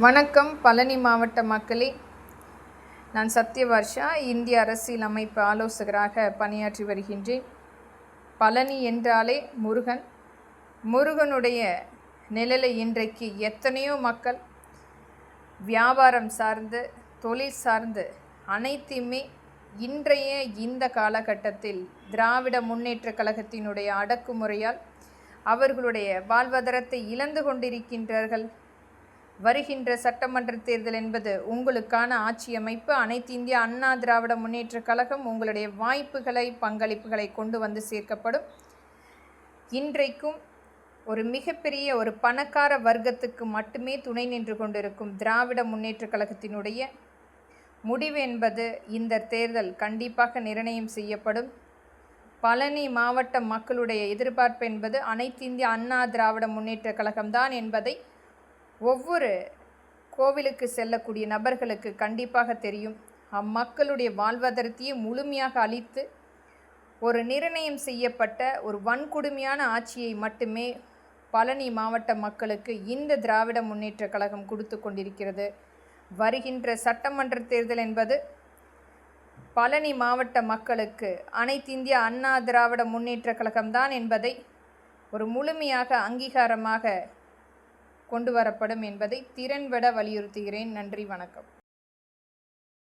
வணக்கம் பழனி மாவட்ட மக்களே. நான் சத்யவர்ஷா, இந்திய அரசியல் அமைப்பு ஆலோசகராக பணியாற்றி வருகின்றேன். பழனி என்றாலே முருகன். முருகனுடைய நிழலை இன்றைக்கு எத்தனையோ மக்கள் வியாபாரம் சார்ந்து, தொழில் சார்ந்து அனைத்தையுமே இன்றைய இந்த காலகட்டத்தில் திராவிட முன்னேற்ற கழகத்தினுடைய அடக்குமுறையால் அவர்களுடைய வாழ்வாதாரத்தை இழந்து கொண்டிருக்கின்றார்கள். வருகின்ற சட்டமன்ற தேர்தல் என்பது உங்களுக்கான ஆட்சி அமைப்பு. அனைத்து இந்திய அண்ணா திராவிட முன்னேற்ற கழகம் உங்களுடைய வாய்ப்புகளை, பங்களிப்புகளை கொண்டு வந்து சேர்க்கப்படும். இன்றைக்கும் ஒரு மிகப்பெரிய ஒரு பணக்கார வர்க்கத்துக்கு மட்டுமே துணை நின்று கொண்டிருக்கும் திராவிட முன்னேற்ற கழகத்தினுடைய முடிவு என்பது இந்த தேர்தல் கண்டிப்பாக நிர்ணயம் செய்யப்படும். பழனி மாவட்ட மக்களுடைய எதிர்பார்ப்பு என்பது அனைத்து இந்திய அண்ணா திராவிட முன்னேற்ற கழகம்தான் என்பதை ஒவ்வொரு கோவிலுக்கு செல்லக்கூடிய நபர்களுக்கு கண்டிப்பாக தெரியும். அம்மக்களுடைய வாழ்வாதாரத்தையே முழுமையாக அளித்து ஒரு நிர்ணயம் செய்யப்பட்ட ஒரு வன்கொடுமையான ஆட்சியை மட்டுமே பழனி மாவட்ட மக்களுக்கு இந்த திராவிட முன்னேற்ற கழகம் கொடுத்து கொண்டிருக்கிறது. வருகின்ற சட்டமன்ற தேர்தல் என்பது பழனி மாவட்ட மக்களுக்கு அனைத்து இந்திய அண்ணா திராவிட முன்னேற்ற கழகம்தான் என்பதை ஒரு முழுமையாக அங்கீகாரமாக கொண்டு வரப்படும் என்பதை திறன்பட வலியுறுத்துகிறேன். நன்றி, வணக்கம்.